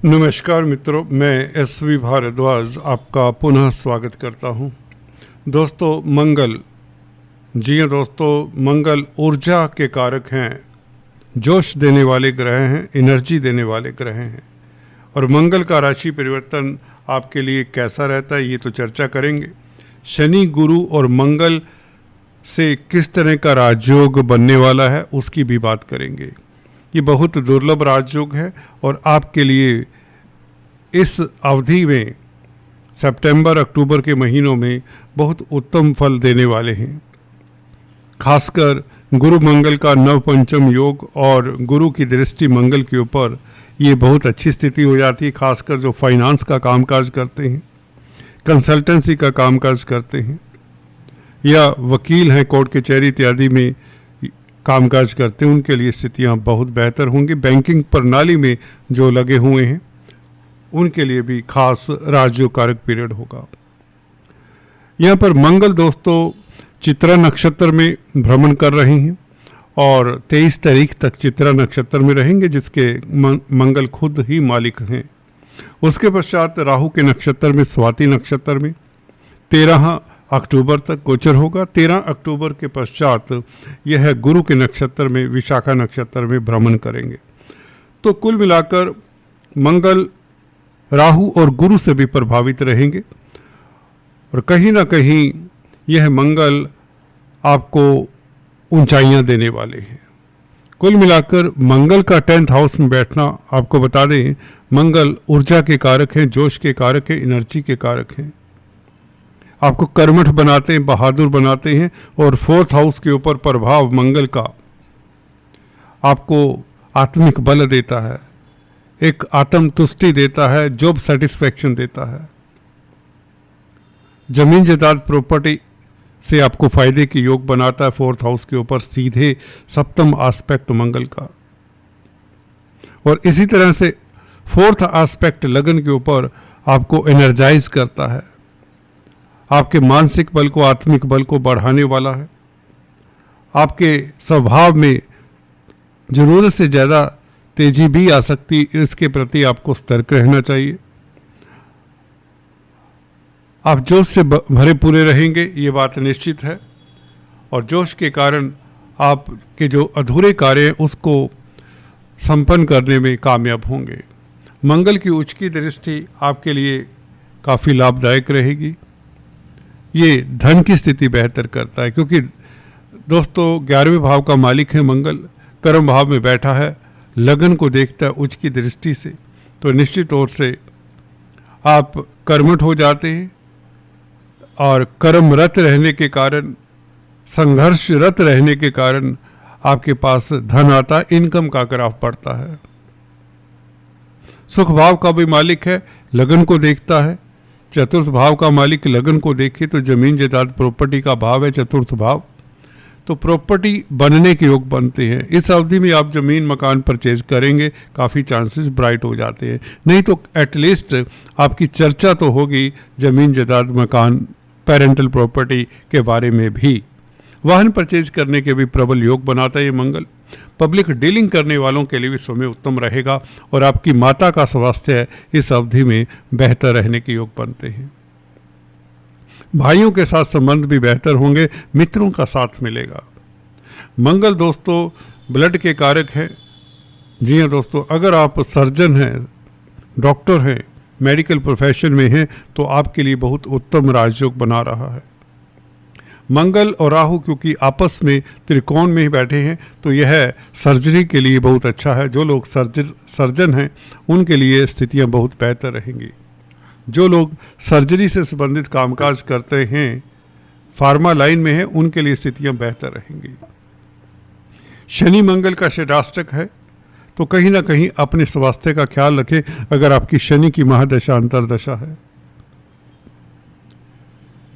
नमस्कार मित्रों, मैं एसवी भारद्वाज आपका पुनः स्वागत करता हूं। दोस्तों, मंगल, जी हाँ दोस्तों, मंगल ऊर्जा के कारक हैं, जोश देने वाले ग्रह हैं, एनर्जी देने वाले ग्रह हैं। और मंगल का राशि परिवर्तन आपके लिए कैसा रहता है ये तो चर्चा करेंगे। शनि, गुरु और मंगल से किस तरह का राजयोग बनने वाला है उसकी भी बात करेंगे। ये बहुत दुर्लभ राजयोग है और आपके लिए इस अवधि में सितंबर अक्टूबर के महीनों में बहुत उत्तम फल देने वाले हैं। खासकर गुरु मंगल का नव पंचम योग और गुरु की दृष्टि मंगल के ऊपर, ये बहुत अच्छी स्थिति हो जाती है। खासकर जो फाइनेंस का कामकाज करते हैं, कंसल्टेंसी का कामकाज करते हैं या वकील हैं, कोर्ट कचहरी इत्यादि में कामकाज करते हैं, उनके लिए स्थितियां बहुत बेहतर होंगी। बैंकिंग प्रणाली में जो लगे हुए हैं उनके लिए भी खास राजयोग कारक पीरियड होगा। यहाँ पर मंगल दोस्तों चित्रा नक्षत्र में भ्रमण कर रहे हैं और 23 तारीख तक चित्रा नक्षत्र में रहेंगे, जिसके मंगल खुद ही मालिक हैं। उसके पश्चात राहु के नक्षत्र में, स्वाति नक्षत्र में 13 अक्टूबर तक गोचर होगा। 13 अक्टूबर के पश्चात यह गुरु के नक्षत्र में, विशाखा नक्षत्र में भ्रमण करेंगे। तो कुल मिलाकर मंगल राहु और गुरु से भी प्रभावित रहेंगे और कहीं ना कहीं यह मंगल आपको ऊंचाइयां देने वाले हैं। कुल मिलाकर मंगल का 10th हाउस में बैठना, आपको बता दें, मंगल ऊर्जा के कारक हैं, जोश के कारक हैं, एनर्जी के कारक हैं। आपको कर्मठ बनाते हैं, बहादुर बनाते हैं। और 4th हाउस के ऊपर प्रभाव मंगल का आपको आत्मिक बल देता है, एक आत्म तुष्टि देता है, जॉब सेटिस्फैक्शन देता है। जमीन जायदाद प्रॉपर्टी से आपको फायदे के योग बनाता है। 4th हाउस के ऊपर सीधे सप्तम एस्पेक्ट मंगल का। और इसी तरह से 4th एस्पेक्ट लगन के ऊपर आपको एनर्जाइज करता है, आपके मानसिक बल को, आत्मिक बल को बढ़ाने वाला है। आपके स्वभाव में जरूरत से ज़्यादा तेजी भी आ सकती, इसके प्रति आपको सतर्क रहना चाहिए। आप जोश से भरे पूरे रहेंगे, ये बात निश्चित है। और जोश के कारण आपके जो अधूरे कार्य हैं उसको संपन्न करने में कामयाब होंगे। मंगल की उच्च की दृष्टि आपके लिए काफ़ी लाभदायक रहेगी। ये धन की स्थिति बेहतर करता है, क्योंकि दोस्तों 11वें भाव का मालिक है मंगल, कर्म भाव में बैठा है, लगन को देखता है उच्च की दृष्टि से। तो निश्चित तौर से आप कर्मठ हो जाते हैं और कर्मरत रहने के कारण, संघर्षरत रहने के कारण आपके पास धन आता है, इनकम का ग्राफ बढ़ता है। सुख भाव का भी मालिक है, लगन को देखता है। चतुर्थ भाव का मालिक लगन को देखे तो जमीन जायदाद प्रॉपर्टी का भाव है चतुर्थ भाव, तो प्रॉपर्टी बनने के योग बनते हैं। इस अवधि में आप जमीन मकान परचेज करेंगे, काफ़ी चांसेस ब्राइट हो जाते हैं। नहीं तो एटलीस्ट आपकी चर्चा तो होगी जमीन जायदाद मकान पेरेंटल प्रॉपर्टी के बारे में भी। वाहन परचेज करने के भी प्रबल योग बनाता है ये मंगल। पब्लिक डीलिंग करने वालों के लिए भी समय उत्तम रहेगा और आपकी माता का स्वास्थ्य इस अवधि में बेहतर रहने के योग बनते हैं। भाइयों के साथ संबंध भी बेहतर होंगे, मित्रों का साथ मिलेगा। मंगल दोस्तों ब्लड के कारक है। जी हाँ दोस्तों, अगर आप सर्जन हैं, डॉक्टर हैं, मेडिकल प्रोफेशन में हैं, तो आपके लिए बहुत उत्तम राजयोग बना रहा है। मंगल और राहु क्योंकि आपस में त्रिकोण में ही बैठे हैं, तो यह सर्जरी के लिए बहुत अच्छा है। जो लोग सर्जन हैं उनके लिए स्थितियां बहुत बेहतर रहेंगी। जो लोग सर्जरी से संबंधित कामकाज करते हैं, फार्मा लाइन में हैं, उनके लिए स्थितियां बेहतर रहेंगी। शनि मंगल का षडाष्टक है, तो कहीं ना कहीं अपने स्वास्थ्य का ख्याल रखें अगर आपकी शनि की महादशा अंतरदशा है।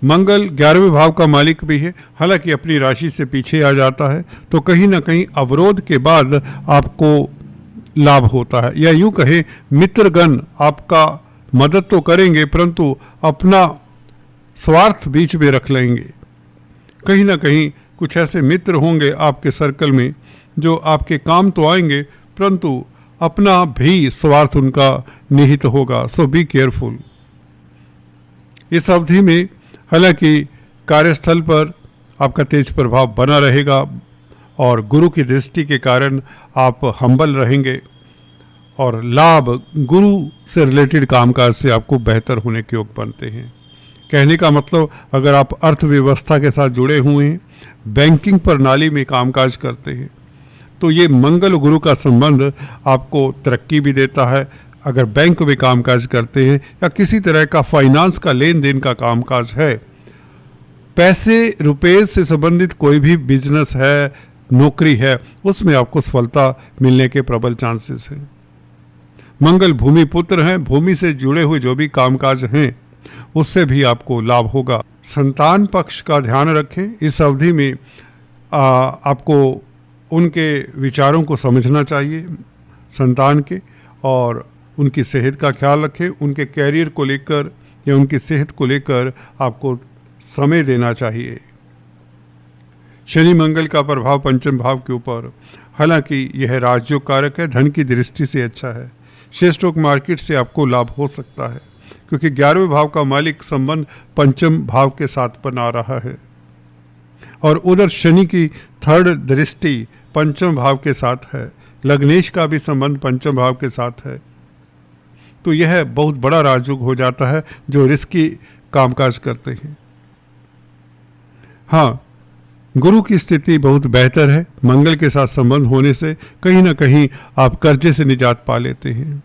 मंगल 11वें भाव का मालिक भी है, हालांकि अपनी राशि से पीछे आ जाता है, तो कहीं ना कहीं अवरोध के बाद आपको लाभ होता है। या यूं कहें मित्रगण आपका मदद तो करेंगे परंतु अपना स्वार्थ बीच में रख लेंगे। कहीं ना कहीं कुछ ऐसे मित्र होंगे आपके सर्कल में जो आपके काम तो आएंगे परंतु अपना भी स्वार्थ उनका निहित होगा। सो बी केयरफुल। इस अवधि में हालांकि कार्यस्थल पर आपका तेज प्रभाव बना रहेगा और गुरु की दृष्टि के कारण आप हम्बल रहेंगे और लाभ गुरु से रिलेटेड कामकाज से आपको बेहतर होने के योग बनते हैं। कहने का मतलब, अगर आप अर्थव्यवस्था के साथ जुड़े हुए हैं, बैंकिंग प्रणाली में कामकाज करते हैं, तो ये मंगल गुरु का संबंध आपको तरक्की भी देता है। अगर बैंक में कामकाज करते हैं या किसी तरह का फाइनेंस का लेन देन का कामकाज है, पैसे रुपए से संबंधित कोई भी बिजनेस है, नौकरी है, उसमें आपको सफलता मिलने के प्रबल चांसेस हैं। मंगल भूमि पुत्र हैं, भूमि से जुड़े हुए जो भी कामकाज हैं उससे भी आपको लाभ होगा। संतान पक्ष का ध्यान रखें। इस अवधि में आपको उनके विचारों को समझना चाहिए संतान के, और उनकी सेहत का ख्याल रखें। उनके कैरियर को लेकर या उनकी सेहत को लेकर आपको समय देना चाहिए। शनि मंगल का प्रभाव पंचम भाव के ऊपर, हालांकि यह राजयोग कारक है, धन की दृष्टि से अच्छा है। शेयर स्टॉक मार्केट से आपको लाभ हो सकता है क्योंकि 11वें भाव का मालिक संबंध पंचम भाव के साथ बना रहा है और उधर शनि की थर्ड दृष्टि पंचम भाव के साथ है। लग्नेश का भी संबंध पंचम भाव के साथ है। तो यह बहुत बड़ा राजयोग हो जाता है जो रिस्की कामकाज करते हैं। हाँ, गुरु की स्थिति बहुत बेहतर है। मंगल के साथ संबंध होने से कहीं ना कहीं आप कर्जे से निजात पा लेते हैं।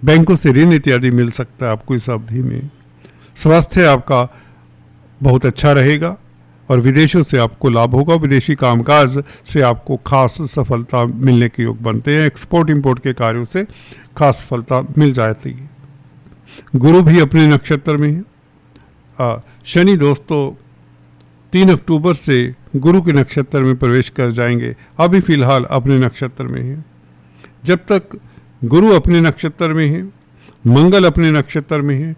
बैंकों से ऋण इत्यादि मिल सकता है आपको इस अवधि में। स्वास्थ्य आपका बहुत अच्छा रहेगा और विदेशों से आपको लाभ होगा। विदेशी कामकाज से आपको खास सफलता मिलने के योग बनते हैं। एक्सपोर्ट इंपोर्ट के कार्यों से खास सफलता मिल जाती है। गुरु भी अपने नक्षत्र में है। शनि दोस्तों 3 अक्टूबर से गुरु के नक्षत्र में प्रवेश कर जाएंगे। अभी फिलहाल अपने नक्षत्र में है। जब तक गुरु अपने नक्षत्र में है, मंगल अपने नक्षत्र में है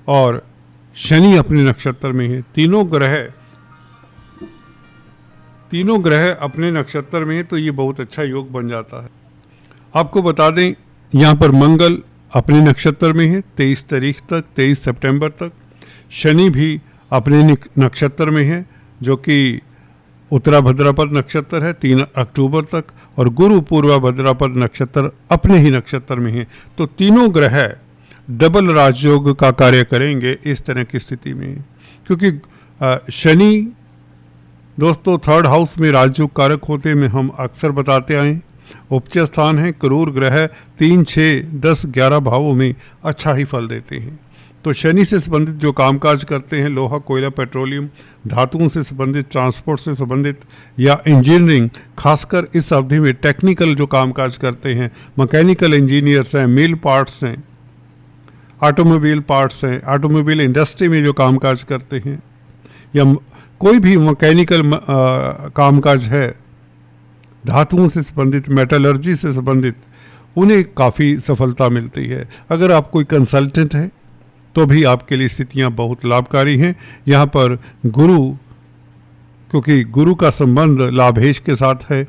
और शनि अपने नक्षत्र में है, तीनों ग्रह अपने नक्षत्र में है, तो ये बहुत अच्छा योग बन जाता है। आपको बता दें, यहाँ पर मंगल अपने नक्षत्र में है 23 तारीख तक, 23 सितंबर तक। शनि भी अपने नक्षत्र में है जो कि उत्तरा भद्रापद नक्षत्र है 3 अक्टूबर तक, और गुरु पूर्वा भद्रापद नक्षत्र अपने ही नक्षत्र में है। तो तीनों ग्रह डबल राजयोग का कार्य करेंगे इस तरह की स्थिति में, क्योंकि शनि दोस्तों 3rd हाउस में राजयोग कारक होते में हम अक्सर बताते आए। उपच स्थान है, क्रूर ग्रह 3, 6, 10, 11 भावों में अच्छा ही फल देते हैं। तो शनि से संबंधित जो कामकाज करते हैं, लोहा, कोयला, पेट्रोलियम, धातुओं से संबंधित, ट्रांसपोर्ट से संबंधित या इंजीनियरिंग, खासकर इस अवधि में टेक्निकल जो कामकाज करते हैं, मैकेनिकल इंजीनियर्स हैं, मिल पार्ट्स हैं, ऑटोमोबाइल पार्ट्स हैं, ऑटोमोबाइल इंडस्ट्री में जो कामकाज करते हैं या कोई भी मैकेनिकल कामकाज है, धातुओं से संबंधित, मेटलर्जी से संबंधित, उन्हें काफ़ी सफलता मिलती है। अगर आप कोई कंसल्टेंट हैं तो भी आपके लिए स्थितियां बहुत लाभकारी हैं। यहाँ पर गुरु, क्योंकि गुरु का संबंध लाभेश के साथ है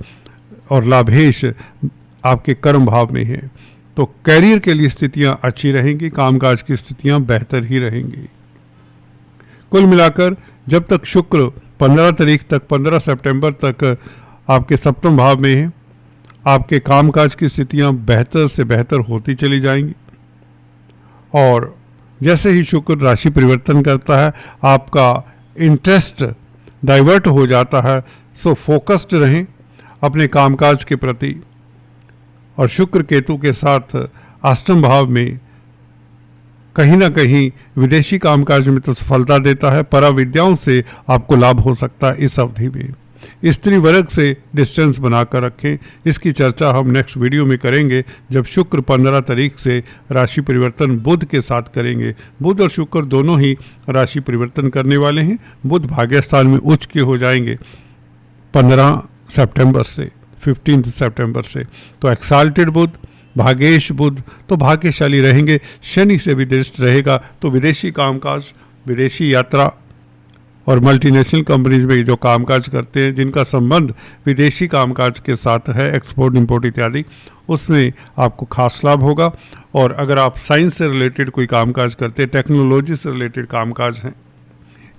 और लाभेश आपके कर्म भाव में है, तो कैरियर के लिए स्थितियां अच्छी रहेंगी, कामकाज की स्थितियां बेहतर ही रहेंगी। कुल मिलाकर जब तक शुक्र 15 तारीख तक, 15 सितंबर तक आपके सप्तम भाव में है, आपके कामकाज की स्थितियां बेहतर से बेहतर होती चली जाएंगी। और जैसे ही शुक्र राशि परिवर्तन करता है, आपका इंटरेस्ट डाइवर्ट हो जाता है। सो फोकस्ड रहें अपने कामकाज के प्रति। और शुक्र केतु के साथ अष्टम भाव में कहीं ना कहीं विदेशी कामकाज में तो सफलता देता है, पराविद्याओं से आपको लाभ हो सकता है इस अवधि में। स्त्री वर्ग से डिस्टेंस बनाकर रखें। इसकी चर्चा हम नेक्स्ट वीडियो में करेंगे जब शुक्र 15 तारीख से राशि परिवर्तन बुध के साथ करेंगे। बुध और शुक्र दोनों ही राशि परिवर्तन करने वाले हैं। बुध भाग्यस्थान में उच्च के हो जाएंगे 15 सितंबर से, 15 सितंबर से। तो एक्साल्टेड बुध, भाग्येश बुध, तो भाग्यशाली रहेंगे। शनि से भी दृष्ट रहेगा तो विदेशी कामकाज, विदेशी यात्रा और मल्टीनेशनल कंपनीज में जो कामकाज करते हैं, जिनका संबंध विदेशी कामकाज के साथ है, एक्सपोर्ट इंपोर्ट इत्यादि, उसमें आपको खास लाभ होगा। और अगर आप साइंस से रिलेटेड कोई कामकाज करते हैं, टेक्नोलॉजी से रिलेटेड कामकाज हैं,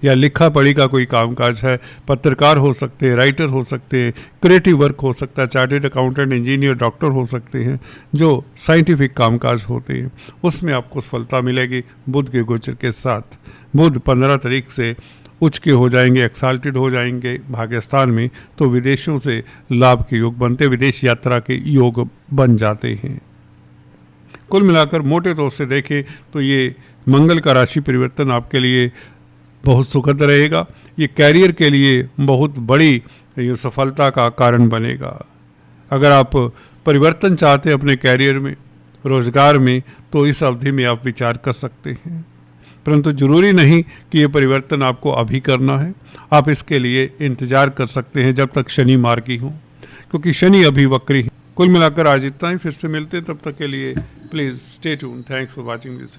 या लिखा पढ़ी का कोई कामकाज है, पत्रकार हो सकते हैं, राइटर हो सकते हैं, क्रिएटिव वर्क हो सकता है, चार्टेड अकाउंटेंट, इंजीनियर, डॉक्टर हो सकते हैं, जो साइंटिफिक कामकाज होते हैं, उसमें आपको सफलता मिलेगी बुध के गोचर के साथ। बुध 15 तारीख से उच्च के हो जाएंगे, एक्साल्टेड हो जाएंगे भाग्यस्थान में, तो विदेशों से लाभ के योग बनते, विदेश यात्रा के योग बन जाते हैं। कुल मिलाकर मोटे तौर से देखें तो ये मंगल का राशि परिवर्तन आपके लिए बहुत सुखद रहेगा। ये कैरियर के लिए बहुत बड़ी ये सफलता का कारण बनेगा। अगर आप परिवर्तन चाहते हैं अपने कैरियर में, रोजगार में, तो इस अवधि में आप विचार कर सकते हैं, परंतु जरूरी नहीं कि ये परिवर्तन आपको अभी करना है। आप इसके लिए इंतजार कर सकते हैं जब तक शनि मार्गी हो, क्योंकि शनि अभी वक्री है। कुल मिलाकर आज इतना ही, फिर से मिलते हैं, तब तक के लिए please stay tuned. Thanks for watching this video.